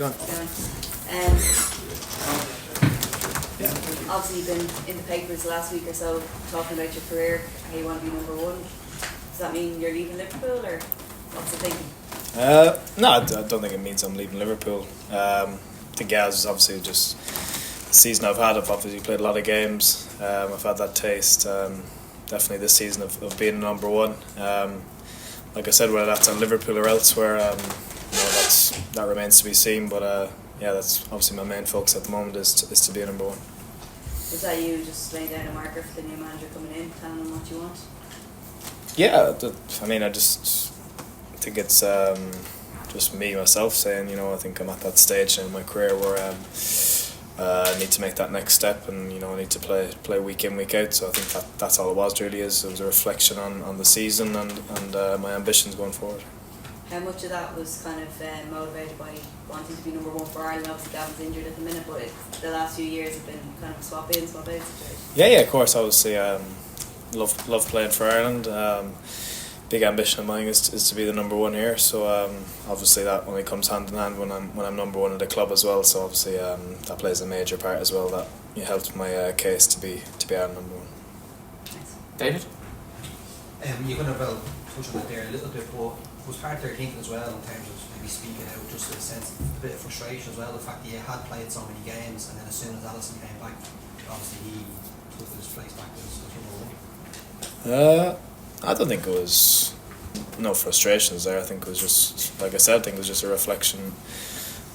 Go on. Obviously, you've been in the papers the last week or so talking about your career, how you want to be number one. Does that mean you're leaving Liverpool, or what's the thinking? No, I don't think it means I'm leaving Liverpool. I think it's obviously just the season I've had. I've obviously played a lot of games. I've had that taste. Definitely this season of being number one. Like I said, whether that's at Liverpool or elsewhere, that remains to be seen. But that's obviously my main focus at the moment is to be a number one. Is that you just laying down a marker for the new manager coming in, telling them what you want? Yeah, I just think it's just me myself saying, I think I'm at that stage in my career where I need to make that next step, and I need to play week in, week out. So I think that's all it was really. It was a reflection on the season and my ambitions going forward. How much of that was kind of motivated by wanting to be number one for Ireland? Obviously Gavin's injured at the minute, but the last few years have been kind of swap in, swap out situation. Yeah, of course. Obviously, love playing for Ireland. Big ambition of mine is to be the number one here. So obviously that only comes hand in hand when I'm number one at the club as well. So obviously that plays a major part as well. That helped my case to be Ireland number one. Thanks. David? You're going to touch on it there a little bit, but was part there thinking as well in terms of maybe speaking out, just a sense of a bit of frustration as well, the fact that you had played so many games, and then as soon as Alisson came back, obviously he took his place back as number one. I don't think it was no frustrations there. I think it was just, like I said, it was just a reflection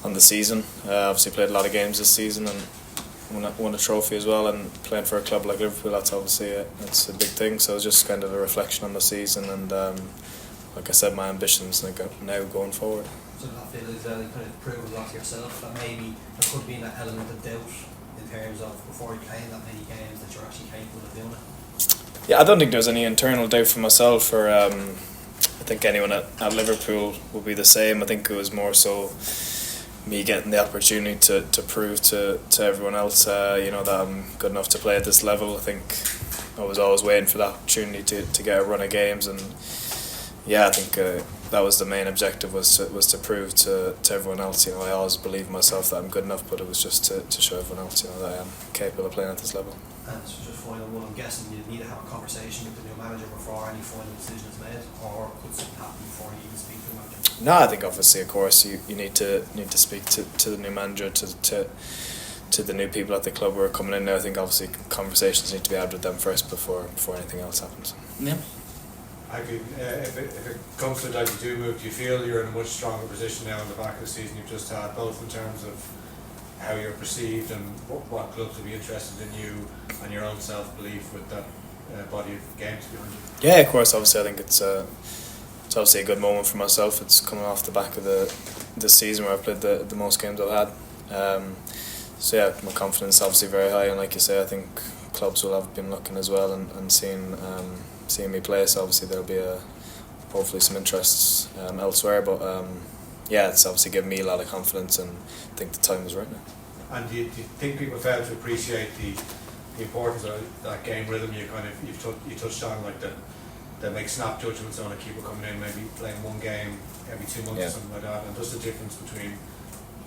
on the season. Obviously played a lot of games this season and won a trophy as well, and playing for a club like Liverpool, that's obviously that's a big thing. So it was just kind of a reflection on the season, and like I said, my ambitions now going forward. So I feel as though you kind of proved a lot to yourself that maybe there could have been that element of doubt in terms of before you playing that many games that you're actually capable of doing it. Yeah, I don't think there's any internal doubt for myself, or I think anyone at Liverpool will be the same. I think it was more so me getting the opportunity to prove to everyone else that I'm good enough to play at this level. I think I was always waiting for that opportunity to get a run of games, and I think that was the main objective, was to prove to everyone else. I always believed myself that I'm good enough, but it was just to show everyone else that I am capable of playing at this level. And so just final one, I'm guessing you need to have a conversation with the new manager before any final decision is made, or could something happen before you even speak to the manager? No, I think obviously, of course, you need to speak to the new manager, to the new people at the club who are coming in there. I think obviously conversations need to be had with them first before anything else happens. Yeah. I think if it comes to that you do move, do you feel you're in a much stronger position now in the back of the season you've just had, both in terms of how you're perceived and what clubs will be interested in you and your own self-belief with that body of games behind you? Yeah, of course. Obviously, I think it's obviously a good moment for myself. It's coming off the back of the season where I've played the most games I've had. My confidence is obviously very high, and like you say, I think clubs will have been looking as well and seeing me play. So obviously there'll be hopefully some interests elsewhere. But it's obviously given me a lot of confidence, and I think the time is right now. And do you think people fail to appreciate the importance of that game rhythm you touched on, like that make snap judgments on a keeper coming in, maybe playing one game every 2 months or something like that, and just the difference between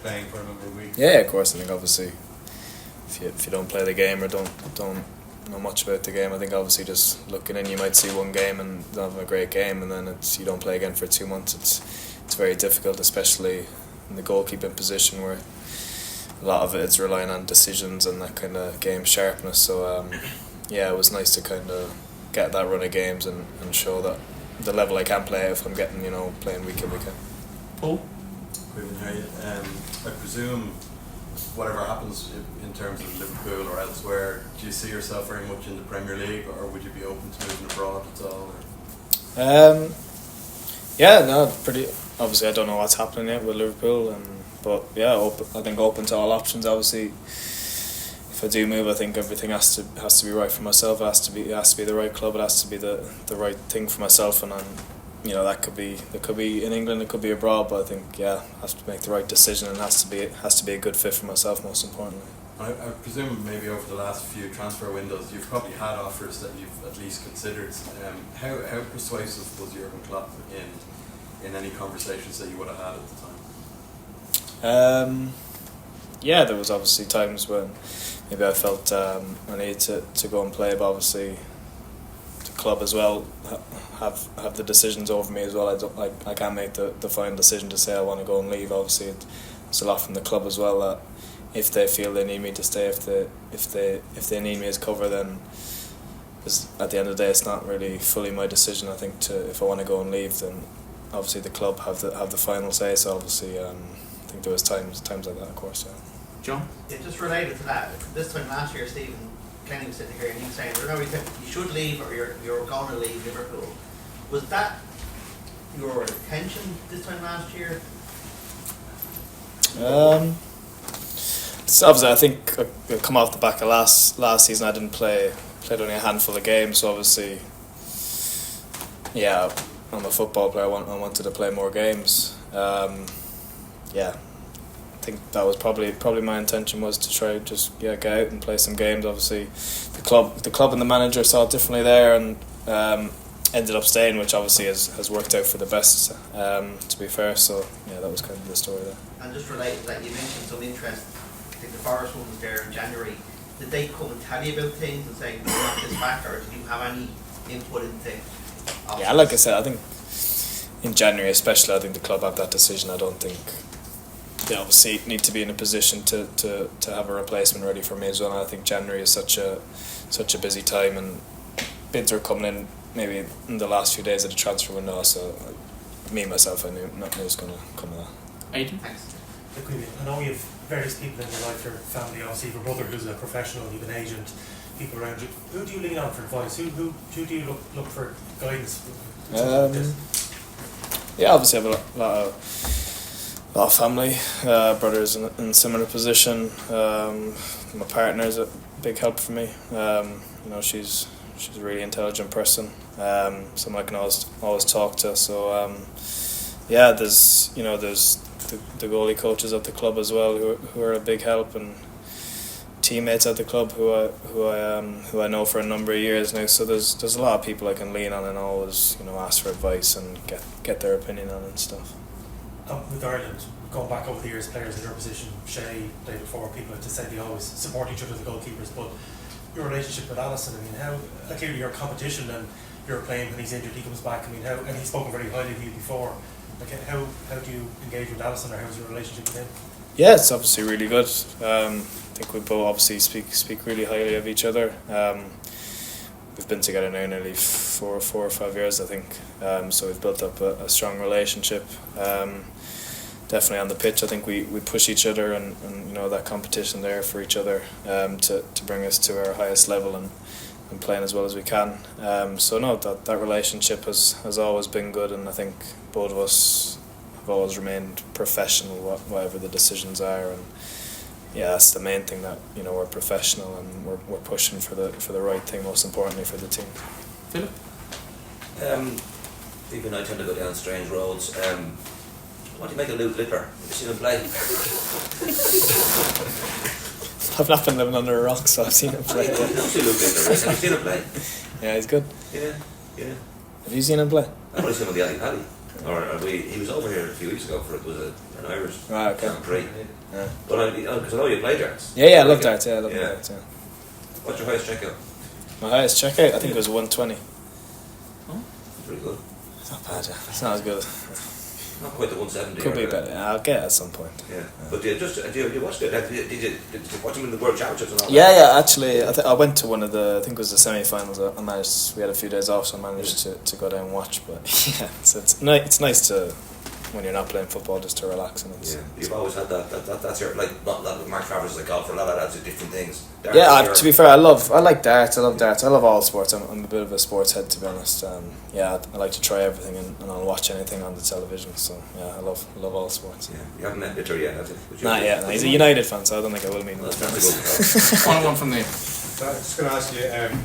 playing for a number of weeks? Yeah, of course. I think obviously if you don't play the game or don't know much about the game, I think obviously just looking in, you might see one game and have a great game, and then you don't play again for 2 months. It's very difficult, especially in the goalkeeping position, where a lot of it is relying on decisions and that kind of game sharpness. So it was nice to kind of get that run of games and show that the level I can play if I'm getting playing week in, week out. Paul? Caoimhin, how are you? I presume whatever happens in terms of Liverpool or elsewhere, do you see yourself very much in the Premier League, or would you be open to moving abroad at all? Pretty. Obviously, I don't know what's happening yet with Liverpool, but I think open to all options. Obviously, if I do move, I think everything has to be right for myself. It has to be the right club. It has to be the right thing for myself, and that could be in England, it could be abroad. But I think I have to make the right decision, and it has to be a good fit for myself, most importantly. I presume maybe over the last few transfer windows you've probably had offers that you've at least considered. How persuasive was Jurgen Klopp in any conversations that you would have had at the time? Yeah, there was obviously times when maybe I felt I needed to go and play, but obviously the club as well have the decisions over me as well. I can't make the final decision to say I want to go and leave. Obviously, it's a lot from the club as well that if they feel they need me to stay, if they need me as cover, then at the end of the day, it's not really fully my decision. I think if I want to go and leave, then obviously the club have the final say. So obviously, I think there was times like that, of course. Yeah. John? Yeah, just related to that, this time last year, Stephen Kenny was sitting here and he was saying, remember, you should leave or you're going to leave Liverpool. Was that your intention this time last year? So obviously, I think I come off the back of last season. I didn't played only a handful of games. So obviously, yeah, I'm a football player. I wanted to play more games. Yeah, I think that was probably my intention was to try just get out and play some games. Obviously, the club and the manager saw it differently there, and ended up staying, which obviously has worked out for the best. To be fair, so yeah, that was kind of the story there. And just related to that, you mentioned some interest. I think the Forest one was there in January. Did they come and tell you about things and say, we want this back, or did you have any input into it? Yeah, like I said, I think in January especially, I think the club have that decision. I don't think they obviously need to be in a position to have a replacement ready for me as well. And I think January is such a busy time, and bids are coming in maybe in the last few days of the transfer window. So me myself, I knew nothing was going to come of that. Aidan? Thanks. Look, I know you have various people in your life, your family, obviously your brother who's a professional, you've an agent, people around you. Who do you lean on for advice? Who do you look for guidance? Yeah, obviously I have a lot of family, brothers in similar position. My partner is a big help for me. She's a really intelligent person. Someone I can always talk to. So yeah, there's the goalie coaches at the club as well who are a big help, and teammates at the club who I know for a number of years now. So there's a lot of people I can lean on and always ask for advice and get their opinion on and stuff. With Ireland, going back over the years, players in your position, Shay, David Ford, people have said they always support each other, the goalkeepers, but your relationship with Alisson, I mean, how clearly your competition, and you're playing when he's injured, he comes back, I mean, and he's spoken very highly of you before. Like, how do you engage with Alisson, or how's your relationship with him? Yeah, it's obviously really good. I think we both obviously speak really highly of each other. We've been together now nearly 4 or 5 years, I think. So we've built up a strong relationship. Definitely on the pitch, I think we push each other, and that competition there for each other to bring us to our highest level and playing as well as we can. So no, that relationship has always been good, and I think both of us have always remained professional, whatever the decisions are, and yeah, that's the main thing, that we're professional and we're pushing for the right thing, most importantly for the team. Philip? People and I tend to go down strange roads. What do you make of Luke Litter? Have you seen him play? I've not been living under a rock, so I've seen him play. You see Luke Litter, right? Have you seen him play? Yeah, he's good. Yeah. Have you seen him play? I've only seen him on the Ali Pally. He was over here a few weeks ago for an Irish Grand Prix. Yeah. But because I know you play darts. Yeah, I love darts. Yeah, I love darts. Yeah. What's your highest checkout? My highest checkout, I think it was 120. Pretty good. It's not bad. Yeah. It's not as good. Not quite the 170. Could be better. I'll get it at some point. Yeah. But do you watch it? Did you watch him in the World Championships and all that? Yeah. Actually, I went to one of the. I think it was the semi-finals. I managed. We had a few days off, so I managed to go down and watch. But yeah, so it's nice to, when you're not playing football, just to relax and it's. Yeah, you've always had that's your, like, not that Mark Travers is like golf, for a lot of that's different things. To be fair, I like darts. I love darts. I love all sports. I'm a bit of a sports head, to be honest. I like to try everything, and I'll watch anything on the television. So yeah, I love all sports. Yeah, you haven't met Litter yet, have you? Not yet. No, he's a United fan, so I don't think I will meet him. That's a good Final one from me. So I'm just going to ask you,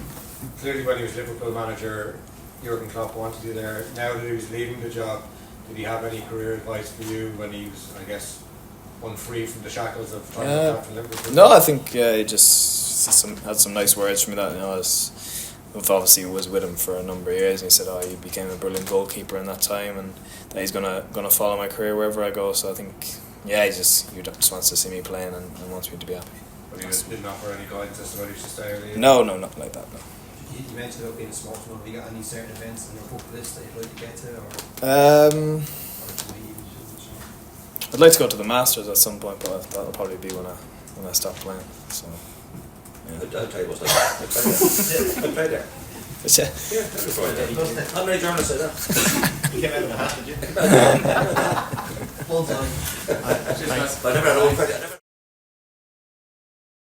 clearly when he was Liverpool manager, Jurgen Klopp wanted you there. Now that he was leaving the job, did he have any career advice for you when he was, I guess, unfree from the shackles of trying to look after Liverpool? No, I think he just had some nice words for me. That obviously was with him for a number of years, and he said, "You became a brilliant goalkeeper in that time, and that he's gonna follow my career wherever I go." So I think yeah, he just wants to see me playing and wants me to be happy. But he didn't offer any guidance as to whether you should stay or leave? No, nothing like that. No. You mentioned about being a sports one. Have you got any certain events on your bucket list that you'd like to get to, or I'd like to go to the Masters at some point, but that'll probably be when I stop playing. So. Yeah. I'll tell you what's like. I played there. But yeah. Yeah, how many journalists say that? You came out of the hat, did you? full time? I never had a